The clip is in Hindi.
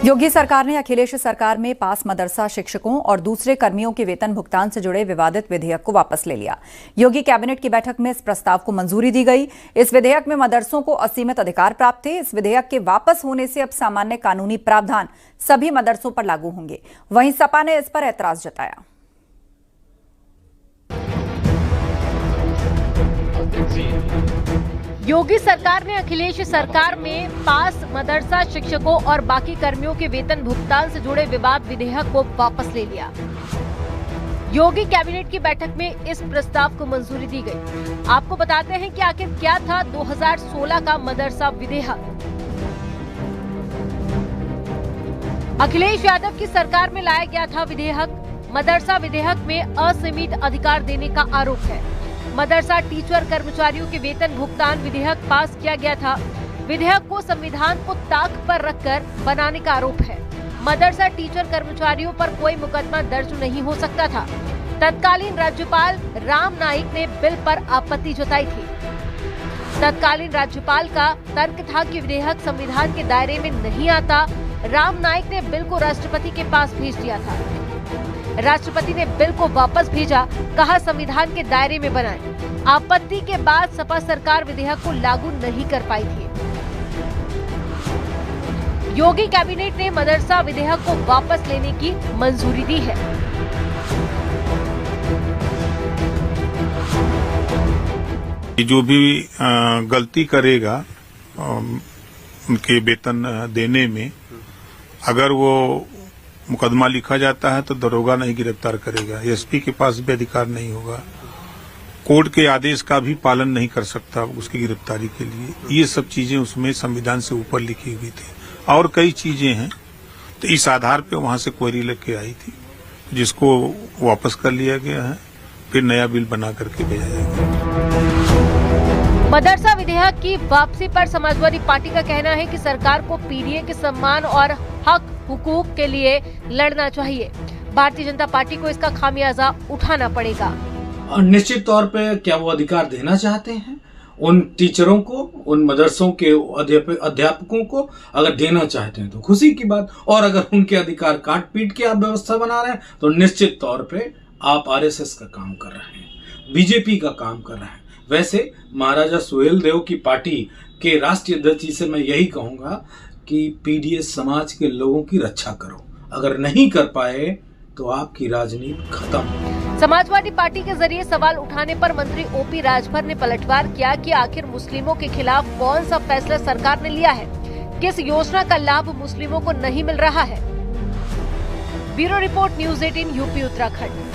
योगी सरकार ने अखिलेश सरकार में पास मदरसा शिक्षकों और दूसरे कर्मियों के वेतन भुगतान से जुड़े विवादित विधेयक को वापस ले लिया। योगी कैबिनेट की बैठक में इस प्रस्ताव को मंजूरी दी गई। इस विधेयक में मदरसों को असीमित अधिकार प्राप्त थे। इस विधेयक के वापस होने से अब सामान्य कानूनी प्रावधान सभी मदरसों पर लागू होंगे। वहीं सपा ने इस पर ऐतराज जताया। योगी सरकार ने अखिलेश सरकार में पास मदरसा शिक्षकों और बाकी कर्मियों के वेतन भुगतान से जुड़े विवाद विधेयक को वापस ले लिया। योगी कैबिनेट की बैठक में इस प्रस्ताव को मंजूरी दी गई। आपको बताते हैं कि आखिर क्या था 2016 का मदरसा विधेयक। अखिलेश यादव की सरकार में लाया गया था विधेयक। मदरसा विधेयक में असीमित अधिकार देने का आरोप है। मदरसा टीचर कर्मचारियों के वेतन भुगतान विधेयक पास किया गया था। विधेयक को संविधान को ताक पर रखकर बनाने का आरोप है। मदरसा टीचर कर्मचारियों पर कोई मुकदमा दर्ज नहीं हो सकता था। तत्कालीन राज्यपाल राम नाईक ने बिल पर आपत्ति जताई थी। तत्कालीन राज्यपाल का तर्क था कि विधेयक संविधान के दायरे में नहीं आता। राम नाईक ने बिल को राष्ट्रपति के पास भेज दिया था। राष्ट्रपति ने बिल को वापस भेजा, कहा संविधान के दायरे में बनाएं। आपत्ति के बाद सपा सरकार विधेयक को लागू नहीं कर पाई थी। योगी कैबिनेट ने मदरसा विधेयक को वापस लेने की मंजूरी दी है। जो भी गलती करेगा उनके वेतन देने में, अगर वो मुकदमा लिखा जाता है तो दरोगा नहीं गिरफ्तार करेगा। एसपी के पास भी अधिकार नहीं होगा। कोर्ट के आदेश का भी पालन नहीं कर सकता उसकी गिरफ्तारी के लिए। ये सब चीजें उसमें संविधान से ऊपर लिखी हुई थी और कई चीजें हैं। तो इस आधार पे वहां से क्वेरी लेके आई थी, जिसको वापस कर लिया गया है। फिर नया बिल बना करके भेजा जाएगा। मदरसा विधेयक की वापसी पर समाजवादी पार्टी का कहना है कि सरकार को पीडीए के सम्मान और हक हुकूक के लिए लड़ना चाहिए। भारतीय जनता पार्टी को इसका खामियाजा उठाना पड़ेगा। निश्चित तौर पे क्या वो अधिकार देना चाहते हैं उन टीचरों को, उन मदरसों के अध्यापकों को? अगर देना चाहते हैं तो खुशी की बात, और अगर उनके अधिकार काट पीट के आप व्यवस्था बना रहे हैं तो निश्चित तौर पे आप आरएसएस का काम कर रहे हैं, बीजेपी का काम कर रहे हैं। वैसे महाराजा सुहेलदेव की पार्टी के राष्ट्रीय अध्यक्ष जी से मैं यही कहूंगा कि पीडीएस समाज के लोगों की रक्षा करो। अगर नहीं कर पाए तो आपकी राजनीति खत्म। समाजवादी पार्टी के जरिए सवाल उठाने पर मंत्री ओपी राजभर ने पलटवार किया कि आखिर मुस्लिमों के खिलाफ कौन सा फैसला सरकार ने लिया है, किस योजना का लाभ मुस्लिमों को नहीं मिल रहा है। Bureau report, news 18 UP Uttarakhand.